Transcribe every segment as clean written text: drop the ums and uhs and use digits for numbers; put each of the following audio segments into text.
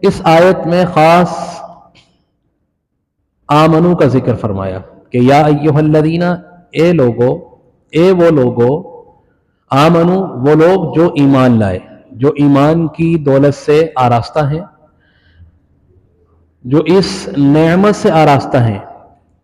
اس آیت میں خاص آمنو کا ذکر فرمایا کہ یا ایھا الذین، اے لوگو، اے وہ لوگو، آمنو وہ لوگ جو ایمان لائے، جو ایمان کی دولت سے آراستہ ہیں، جو اس نعمت سے آراستہ ہیں۔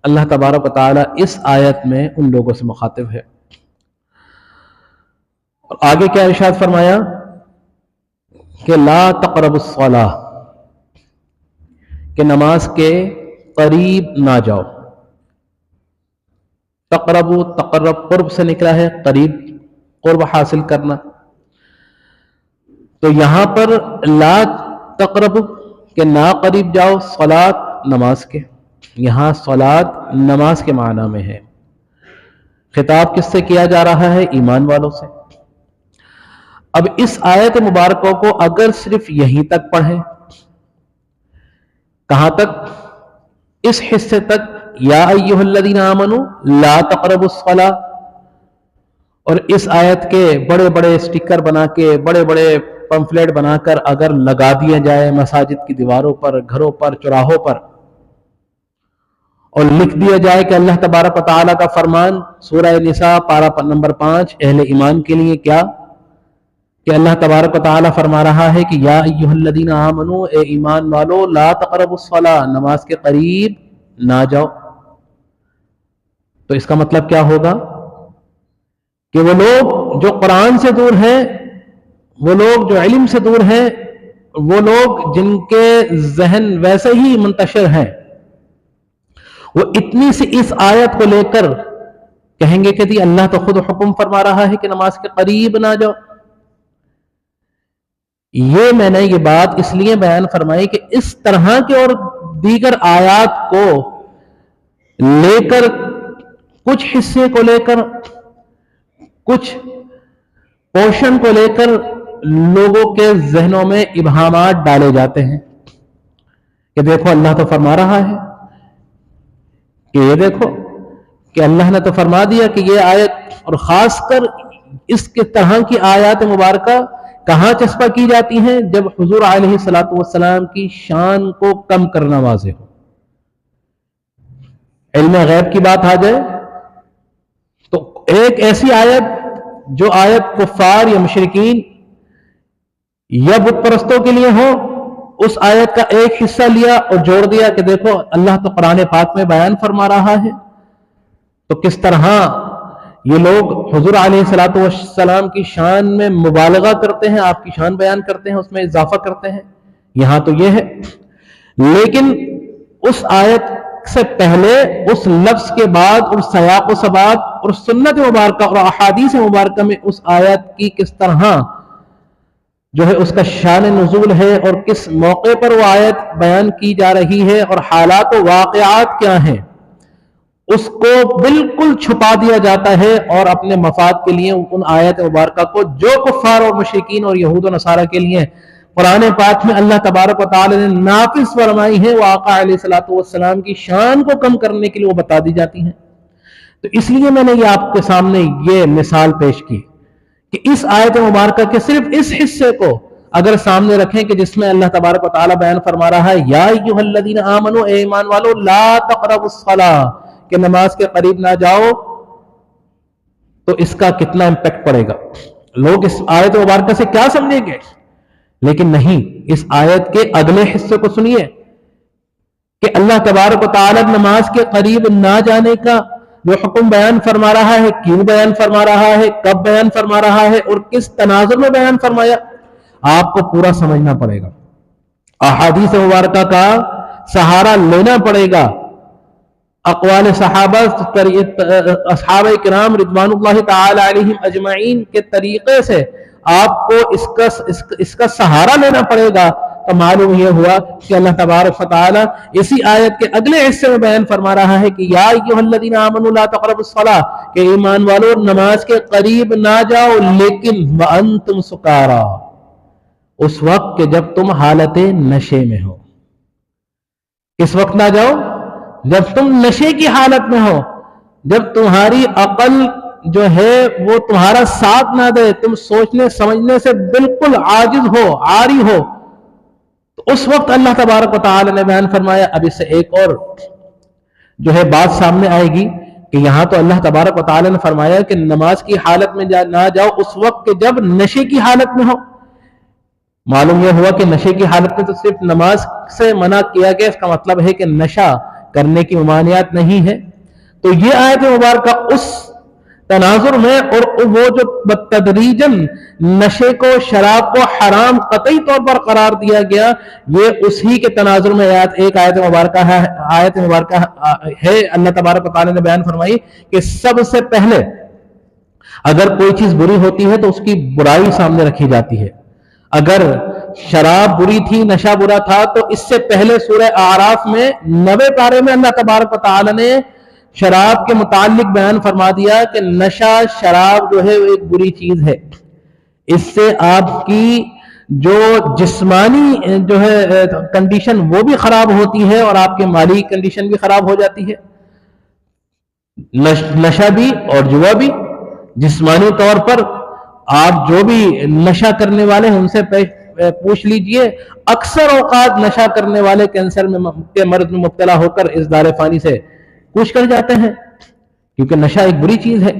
اللہ تبارک و تعالیٰ اس آیت میں ان لوگوں سے مخاطب ہے۔ اور آگے کیا ارشاد فرمایا کہ لا تقربوا الصلاۃ، کہ نماز کے قریب نہ جاؤ۔ تقرب قرب سے نکلا ہے، قریب قرب حاصل کرنا۔ تو یہاں پر لا تقرب کہ نہ قریب جاؤ، صلاۃ نماز کے، یہاں صلاۃ نماز کے معنی میں ہے۔ خطاب کس سے کیا جا رہا ہے؟ ایمان والوں سے۔ اب اس آیت مبارکہ کو اگر صرف یہیں تک پڑھیں، کہاں تک؟ اس حصے تک، یا ایھا الذین آمنوا لا تقربوا الصلاۃ، اور اس آیت کے بڑے بڑے سٹیکر بنا کے، بڑے بڑے پمفلیٹ بنا کر اگر لگا دیا جائے مساجد کی دیواروں پر، گھروں پر، چوراہوں پر، اور لکھ دیا جائے کہ اللہ تبارک و تعالیٰ کا فرمان سورہ نساء پارہ نمبر 5 اہل ایمان کے لیے کیا کہ اللہ تبارک و تعالیٰ فرما رہا ہے کہ یا ایھا الذین آمنوا، اے ایمان والو، لا تقربوا الصلاۃ، نماز کے قریب نہ جاؤ۔ تو اس کا مطلب کیا ہوگا کہ وہ لوگ جو قرآن سے دور ہیں، وہ لوگ جو علم سے دور ہیں، وہ لوگ جن کے ذہن ویسے ہی منتشر ہیں، وہ اتنی سی اس آیت کو لے کر کہیں گے کہ اللہ تو خود حکم فرما رہا ہے کہ نماز کے قریب نہ جاؤ۔ یہ میں نے یہ بات اس لیے بیان فرمائی کہ اس طرح کے اور دیگر آیات کو لے کر، کچھ حصے کو لے کر، کچھ پورشن کو لے کر لوگوں کے ذہنوں میں ابہامات ڈالے جاتے ہیں کہ دیکھو اللہ تو فرما رہا ہے، کہ یہ دیکھو کہ اللہ نے تو فرما دیا کہ یہ آیت، اور خاص کر اس کے طرح کی آیات مبارکہ کہاں چسپاں کی جاتی ہیں؟ جب حضور علیہ الصلوۃ والسلام کی شان کو کم کرنا واضح ہو، علم غیب کی بات آ جائے تو ایک ایسی آیت جو آیت کفار یا مشرکین یا بت پرستوں کے لیے ہو، اس آیت کا ایک حصہ لیا اور جوڑ دیا کہ دیکھو اللہ تو قرآن پاک میں بیان فرما رہا ہے۔ تو کس طرح یہ لوگ حضور علیہ الصلوۃ والسلام کی شان میں مبالغہ کرتے ہیں، آپ کی شان بیان کرتے ہیں، اس میں اضافہ کرتے ہیں۔ یہاں تو یہ ہے، لیکن اس آیت سے پہلے، اس لفظ کے بعد، اور سیاق و سباق اور سنت مبارکہ اور احادیث مبارکہ میں اس آیت کی کس طرح جو ہے اس کا شان نزول ہے، اور کس موقع پر وہ آیت بیان کی جا رہی ہے، اور حالات و واقعات کیا ہیں، اس کو بالکل چھپا دیا جاتا ہے، اور اپنے مفاد کے لیے ان آیت مبارکہ کو جو کفار اور مشرکین اور یہود و نصارہ کے لیے قرآن پاک میں اللہ تبارک و تعالی نے نافذ فرمائی ہے، وہ آقا علیہ الصلوۃ والسلام کی شان کو کم کرنے کے لیے وہ بتا دی جاتی ہیں۔ تو اس لیے میں نے یہ آپ کے سامنے یہ مثال پیش کی کہ اس آیت مبارکہ کے صرف اس حصے کو اگر سامنے رکھیں کہ جس میں اللہ تبارک و تعالی بیان فرما رہا ہے یا ایھا الذین آمنوا، اے ایمان والو، لا تقربوا الصلاۃ، کہ نماز کے قریب نہ جاؤ، تو اس کا کتنا امپیکٹ پڑے گا، لوگ اس آیت مبارکہ سے کیا سمجھیں گے؟ لیکن نہیں، اس آیت کے اگلے حصے کو سنیے کہ اللہ تبارک و تعالی نماز کے قریب نہ جانے کا جو حکم بیان فرما رہا ہے، کیوں بیان فرما رہا ہے، کب بیان فرما رہا ہے، اور کس تناظر میں بیان فرمایا، آپ کو پورا سمجھنا پڑے گا، احادیث مبارکہ کا سہارا لینا پڑے گا، اقوال صحابہ، اصحاب کرام رضوان اللہ تعالی علیہم اجمعین کے طریقے سے آپ کو اس کا سہارا لینا پڑے گا۔ تو معلوم یہ ہوا کہ اللہ تبارک و تعالی اسی آیت کے اگلے حصے میں بیان فرما رہا ہے کہ یا ایھا الذین آمنوا لا تقربوا الصلاۃ، کہ ایمان والو نماز کے قریب نہ جاؤ، لیکن وانتم سکارا، اس وقت کہ جب تم حالت نشے میں ہو۔ کس وقت نہ جاؤ؟ جب تم نشے کی حالت میں ہو، جب تمہاری عقل جو ہے وہ تمہارا ساتھ نہ دے، تم سوچنے سمجھنے سے بالکل عاجز ہو، عاری ہو، تو اس وقت اللہ تبارک و تعالی نے بیان فرمایا. اب اس سے ایک اور جو ہے بات سامنے آئے گی کہ یہاں تو اللہ تبارک و تعالی نے فرمایا کہ نماز کی حالت میں نہ جاؤ اس وقت کہ جب نشے کی حالت میں ہو. معلوم یہ ہوا کہ نشے کی حالت میں تو صرف نماز سے منع کیا گیا، اس کا مطلب ہے کہ نشہ کرنے کی ممانعت نہیں ہے. تو یہ آیت مبارکہ اس تناظر میں اور وہ جو تدریجاً نشے کو، شراب کو حرام قطعی طور پر قرار دیا گیا، یہ اسی کے تناظر میں ایک آیت مبارکہ ہے. اللہ تبارک و تعالی نے بیان فرمائی کہ سب سے پہلے اگر کوئی چیز بری ہوتی ہے تو اس کی برائی سامنے رکھی جاتی ہے. اگر شراب بری تھی، نشہ برا تھا، تو اس سے پہلے سورہ اعراف میں 90 پارے میں اللہ تبارک و تعالی نے شراب کے متعلق بیان فرما دیا کہ نشہ، شراب جو ہے وہ ایک بری چیز ہے. اس سے آپ کی جو جسمانی جو ہے کنڈیشن وہ بھی خراب ہوتی ہے اور آپ کے مالی کنڈیشن بھی خراب ہو جاتی ہے. نشہ بھی اور جوا بھی. جسمانی طور پر آپ جو بھی نشہ کرنے والے ہیں ان سے پوچھ لیجئے، اکثر اوقات نشہ کرنے والے کینسر کے مرض میں مبتلا ہو کر اس دار فانی سے کوچ کر جاتے ہیں، کیونکہ نشہ ایک بری چیز ہے.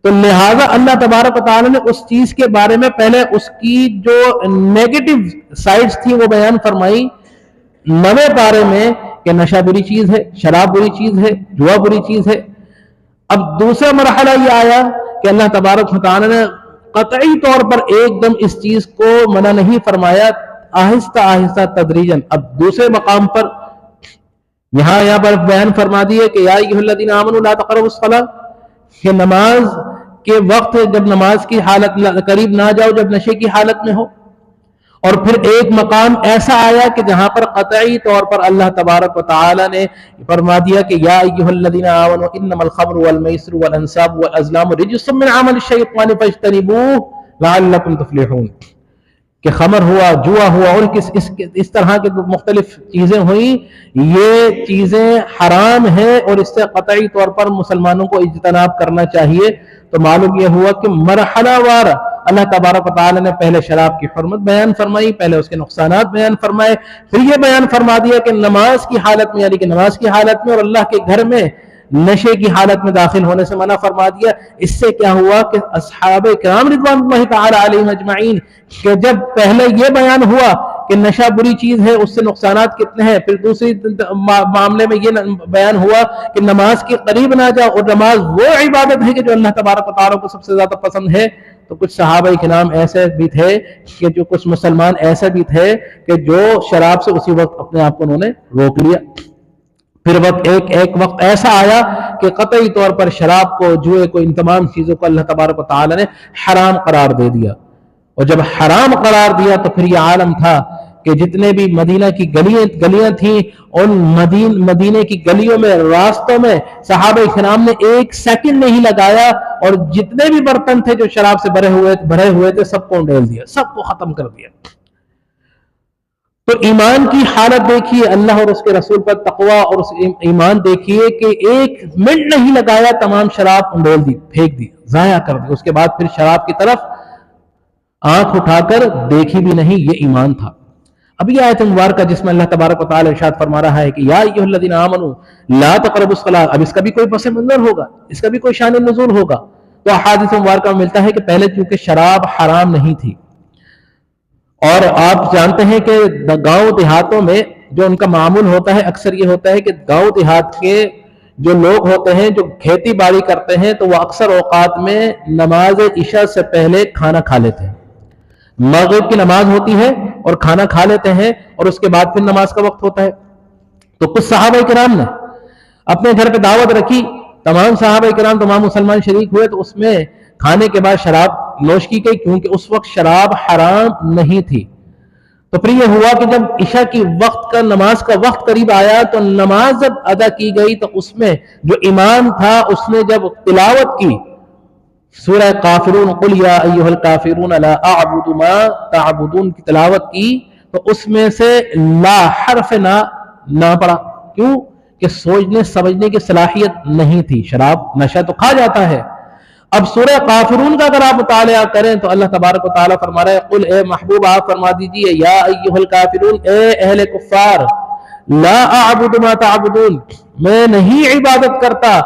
تو لہذا اللہ تبارک و تعالی نے اس چیز کے بارے میں پہلے اس کی جو نیگیٹو سائڈز تھی وہ بیان فرمائی 90 پارے میں کہ نشہ بری چیز ہے، شراب بری چیز ہے، جوا بری چیز ہے. اب دوسرا مرحلہ یہ آیا کہ اللہ تبارک و تعالی نے قطعی طور پر ایک دم اس چیز کو منع نہیں فرمایا، آہستہ آہستہ تدریجاً. اب دوسرے مقام پر یہاں پر بیان فرما دیے کہ یا ایھا الذین آمنوا لا تقربوا الصلاۃ، کہ نماز کے وقت جب نماز کی حالت قریب نہ جاؤ جب نشے کی حالت میں ہو. اور پھر ایک مقام ایسا آیا کہ جہاں پر قطعی طور پر اللہ تبارک و تعالی نے فرما دیا کہ یا ایھا الذین آمنوا انما الخمر والمیسر والانصاب والازلام رجس من عمل الشیطان فاجتنبوہ لعلکم تفلحون. کہ خمر ہوا، جوا ہوا اور اس طرح کے مختلف چیزیں ہوئیں، یہ چیزیں حرام ہیں اور اس سے قطعی طور پر مسلمانوں کو اجتناب کرنا چاہیے. تو معلوم یہ ہوا کہ مرحلہ وار اللہ تبارک و تعالی نے پہلے شراب کی حرمت بیان فرمائی، پہلے اس کے نقصانات بیان فرمائے، پھر یہ بیان فرما دیا کہ نماز کی حالت میں، یعنی کہ نماز کی حالت میں اور اللہ کے گھر میں نشے کی حالت میں داخل ہونے سے منع فرما دیا. اس سے کیا ہوا کہ اصحاب کرام رضوان اللہ تعالی علیہم اجمعین کہ جب پہلے یہ بیان ہوا کہ نشہ بری چیز ہے، اس سے نقصانات کتنے ہیں، پھر دوسری معاملے میں یہ بیان ہوا کہ نماز کے قریب نہ جاؤ، اور نماز وہ عبادت ہے کہ جو اللہ تبارک و تعالیٰ کو سب سے زیادہ پسند ہے. تو کچھ صحابہ کرام ایسے بھی تھے کہ جو کچھ مسلمان ایسے بھی تھے کہ جو شراب سے اسی وقت اپنے آپ کو انہوں نے روک لیا. پھر ایک وقت ایسا آیا کہ قطعی طور پر شراب کو، جوئے کو، ان تمام چیزوں کو اللہ تبارک و تعالی نے حرام قرار دے دیا. اور جب حرام قرار دیا تو پھر یہ عالم تھا کہ جتنے بھی مدینہ کی گلیاں تھیں، ان مدینہ کی گلیوں میں، راستوں میں صحابہ کرام نے ایک سیکنڈ نہیں لگایا اور جتنے بھی برتن تھے جو شراب سے بھرے ہوئے تھے سب کو ڈال دیا، سب کو ختم کر دیا. تو ایمان کی حالت دیکھیے، اللہ اور اس کے رسول پر تقوی اور اس ایمان دیکھیے کہ ایک منٹ نہیں لگایا، تمام شراب انڈول دی، پھینک دی، ضائع کر دی. اس کے بعد پھر شراب کی طرف آنکھ اٹھا کر دیکھی بھی نہیں. یہ ایمان تھا. اب یہ آیت مبارکہ جس میں اللہ تبارک و تعالی ارشاد فرما رہا ہے کہ یا ایھا الذین آمنوا لا تقربوا الصلاۃ، اب اس کا بھی کوئی پس منظر ہوگا، اس کا بھی کوئی شان نزول ہوگا. تو احادیث مبارکہ میں ملتا ہے کہ پہلے چونکہ شراب حرام نہیں تھی، اور آپ جانتے ہیں کہ گاؤں دیہاتوں میں جو ان کا معمول ہوتا ہے، اکثر یہ ہوتا ہے کہ گاؤں دیہات کے جو لوگ ہوتے ہیں جو کھیتی باڑی کرتے ہیں تو وہ اکثر اوقات میں نماز عشاء سے پہلے کھانا کھا لیتے ہیں. مغرب کی نماز ہوتی ہے اور کھانا کھا لیتے ہیں اور اس کے بعد پھر نماز کا وقت ہوتا ہے. تو کچھ صحابہ کرام نے اپنے گھر پہ دعوت رکھی، تمام صحابہ کرام، تمام مسلمان شریک ہوئے، تو اس میں کھانے کے بعد شراب نوش کی گئی کیونکہ اس وقت شراب حرام نہیں تھی. تو پھر یہ ہوا کہ جب عشاء کی نماز کا وقت قریب آیا تو نماز جب ادا کی گئی تو اس میں جو امام تھا اس نے جب تلاوت کی سورہ کافرون، قل یا ایھا الکافرون لا اعبد ما تعبدون کی تلاوت کی، تو اس میں سے لا حرف نہ پڑا. کیوں؟ کہ سوچنے سمجھنے کی صلاحیت نہیں تھی. شراب نشہ تو کھا جاتا ہے. اب سورہ کافرون کا اگر آپ مطالعہ کریں تو اللہ تبارک و تعالیٰ فرما رہا ہے قل اے محبوب آپ فرما دیجئے یا ایھا الکافرون اے اہل کفار لا اعبد ما تعبدون میں نہیں عبادت کرتا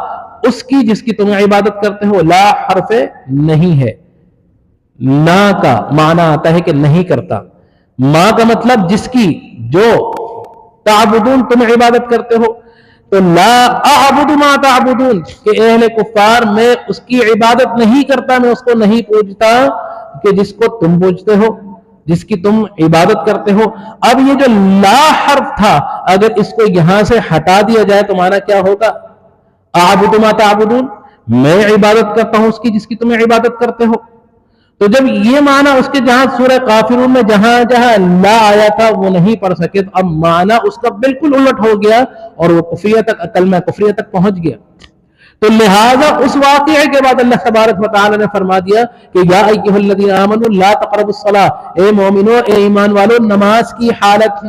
اس کی جس کی تم عبادت کرتے ہو. لا حرف نہیں ہے, نا کا معنی آتا ہے کہ نہیں کرتا, ما کا مطلب جس کی, جو تعبدون تم عبادت کرتے ہو. تو لا اعبد ما تعبدون کہ اہل کفار میں اس کی عبادت نہیں کرتا, میں اس کو نہیں پوجتا کہ جس کو تم پوجتے ہو, جس کی تم عبادت کرتے ہو. اب یہ جو لا حرف تھا اگر اس کو یہاں سے ہٹا دیا جائے تو معنی کیا ہوگا؟ اعبد ما تعبدون میں عبادت کرتا ہوں اس کی جس کی تم عبادت کرتے ہو. تو جب یہ معنی اس کے جہاں سورہ کافرون میں جہاں جہاں لا آیا تھا وہ نہیں پڑھ سکے, تو اب معنی اس کا بالکل الٹ ہو گیا اور وہ کفریہ تک, کلمہ کفریہ تک پہنچ گیا. تو لہٰذا اس واقعے کے بعد اللہ تبارک و تعالی نے فرما دیا کہ یا ایھا الذین آمنوا لا تقربوا الصلاۃ اے مومنو اے ایمان والو نماز کی حالت,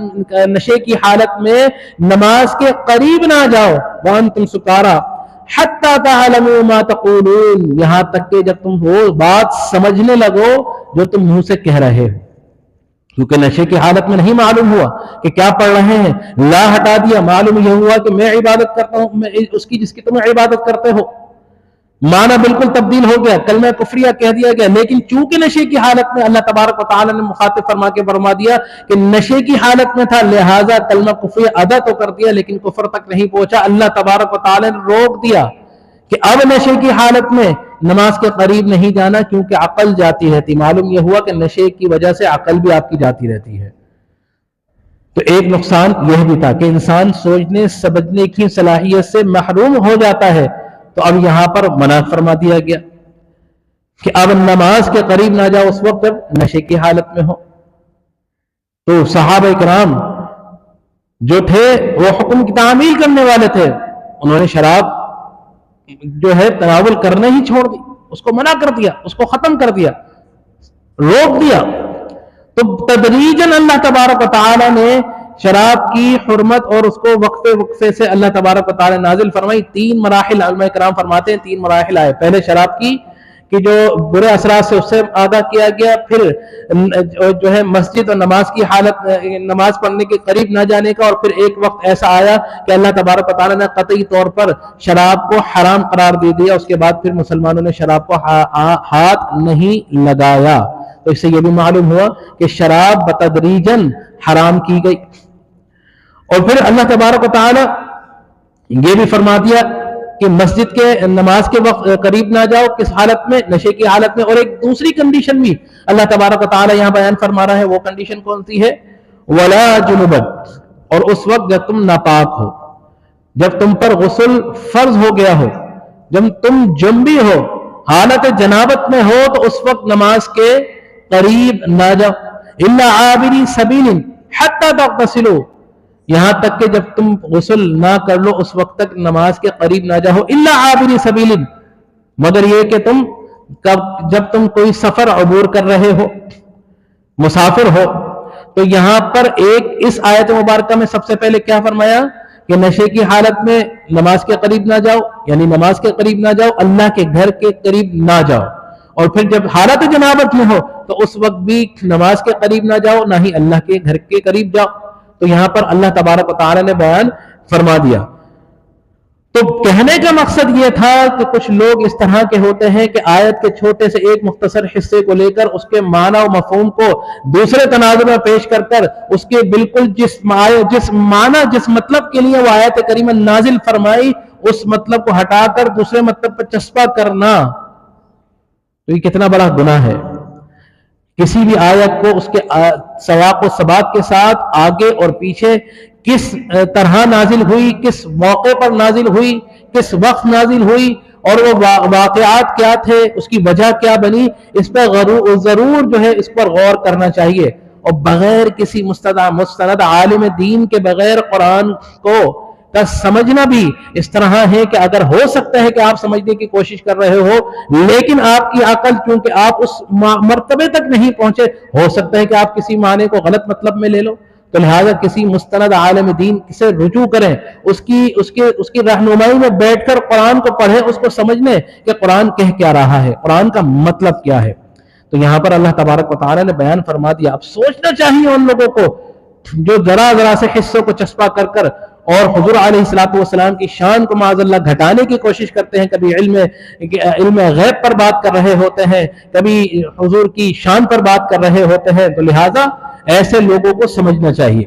نشے کی حالت میں نماز کے قریب نہ جاؤ, وانتم سکارا حتی تعلموا ما تقولون یہاں تک کہ جب تم وہ بات سمجھنے لگو جو تم منہ سے کہہ رہے ہو. کیونکہ نشے کی حالت میں نہیں معلوم ہوا کہ کیا پڑھ رہے ہیں, لا ہٹا دیا, معلوم یہ ہوا کہ میں عبادت کرتا ہوں میں اس کی جس کی تم عبادت کرتے ہو. معنی بالکل تبدیل ہو گیا, کلمہ کفریہ کہہ دیا گیا. لیکن چونکہ نشے کی حالت میں اللہ تبارک و تعالی نے مخاطب فرما کے فرما دیا کہ نشے کی حالت میں تھا, لہٰذا کلمہ کفریہ ادا تو کر دیا لیکن کفر تک نہیں پہنچا. اللہ تبارک و تعالی نے روک دیا کہ اب نشے کی حالت میں نماز کے قریب نہیں جانا کیونکہ عقل جاتی رہتی. معلوم یہ ہوا کہ نشے کی وجہ سے عقل بھی آپ کی جاتی رہتی ہے. تو ایک نقصان یہ بھی تھا کہ انسان سوچنے سمجھنے کی صلاحیت سے محروم ہو جاتا ہے. تو اب یہاں پر منع فرما دیا گیا کہ اب نماز کے قریب نہ جاؤ اس وقت جب نشے کی حالت میں ہو. تو صحابہ کرام جو تھے وہ حکم کی تعمیل کرنے والے تھے, انہوں نے شراب جو ہے تناول کرنے ہی چھوڑ دی, اس کو منع کر دیا, اس کو ختم کر دیا, روک دیا. تو تدریجاً اللہ تبارک و تعالی نے شراب کی حرمت اور اس کو وقفے وقفے سے اللہ تبارک و تعالی نازل فرمائی. 3 مراحل علماء کرام فرماتے ہیں 3 مراحل آئے. پہلے شراب کی جو برے اثرات سے اس سے آگاہ کیا گیا, پھر جو ہے مسجد اور نماز کی حالت, نماز پڑھنے کے قریب نہ جانے کا, اور پھر ایک وقت ایسا آیا کہ اللہ تبارک و تعالی نے قطعی طور پر شراب کو حرام قرار دے دیا. اس کے بعد پھر مسلمانوں نے شراب کو ہاتھ نہیں لگایا. تو اس سے یہ بھی معلوم ہوا کہ شراب بتدریجاً حرام کی گئی. اور پھر اللہ تبارک و تعالی یہ بھی فرما دیا کہ مسجد کے نماز کے وقت قریب نہ جاؤ, کس حالت میں؟ نشے کی حالت میں. اور ایک دوسری کنڈیشن بھی اللہ تبارک و تعالی یہاں بیان فرما رہا ہے. وہ کنڈیشن کون سی ہے؟ ولا جنبا, اور اس وقت جب تم ناپاک ہو, جب تم پر غسل فرض ہو گیا ہو, جب تم جنبی ہو, حالت جنابت میں ہو, تو اس وقت نماز کے قریب نہ جاؤ. الا عابری سبیل حتی تغتسلوا, یہاں تک کہ جب تم غسل نہ کر لو اس وقت تک نماز کے قریب نہ جاؤ. الا عابری سبیل, مگر یہ کہ تم جب تم کوئی سفر عبور کر رہے ہو, مسافر ہو. تو یہاں پر ایک اس آیت مبارکہ میں سب سے پہلے کیا فرمایا کہ نشے کی حالت میں نماز کے قریب نہ جاؤ, یعنی نماز کے قریب نہ جاؤ, اللہ کے گھر کے قریب نہ جاؤ. اور پھر جب حالت جنابت میں ہو تو اس وقت بھی نماز کے قریب نہ جاؤ, نہ ہی اللہ کے گھر کے قریب جاؤ. تو یہاں پر اللہ تبارک و تعالی نے بیان فرما دیا. تو کہنے کا مقصد یہ تھا کہ کچھ لوگ اس طرح کے ہوتے ہیں کہ آیت کے چھوٹے سے ایک مختصر حصے کو لے کر اس کے معنی و مفہوم کو دوسرے تناظر میں پیش کر کر اس کے بالکل جس معنی جس مطلب کے لیے وہ آیت کریمہ نازل فرمائی اس مطلب کو ہٹا کر دوسرے مطلب پر چسپا کرنا, تو یہ کتنا بڑا گناہ ہے. کسی بھی آیت کو اس کے سیاق و سباق کے ساتھ آگے اور پیچھے کس طرح نازل ہوئی, کس موقع پر نازل ہوئی, کس وقت نازل ہوئی, اور وہ واقعات کیا تھے, اس کی وجہ کیا بنی, اس پر ضرور جو ہے اس پر غور کرنا چاہیے. اور بغیر کسی مستند عالم دین کے بغیر قرآن کو کا سمجھنا بھی اس طرح ہے کہ اگر ہو سکتا ہے کہ آپ سمجھنے کی کوشش کر رہے ہو لیکن آپ کی عقل چونکہ آپ اس مرتبے تک نہیں پہنچے, ہو سکتا ہے کہ آپ کسی معنی کو غلط مطلب میں لے لو, تو لہٰذا کسی مستند عالم دین سے رجوع کریں، اس کی رہنمائی میں بیٹھ کر قرآن کو پڑھیں، اس کو سمجھنے کہ قرآن کہہ کیا رہا ہے، قرآن کا مطلب کیا ہے۔ تو یہاں پر اللہ تبارک و تعالیٰ نے بیان فرما دیا۔ اب سوچنا چاہیے ان لوگوں کو جو ذرا ذرا سے حصوں کو چسپا کر کر اور حضور علیہ الصلوۃ والسلام کی شان کو معاذ اللہ گھٹانے کی کوشش کرتے ہیں، کبھی علم غیب پر بات کر رہے ہوتے ہیں، کبھی حضور کی شان پر بات کر رہے ہوتے ہیں، تو لہٰذا ایسے لوگوں کو سمجھنا چاہیے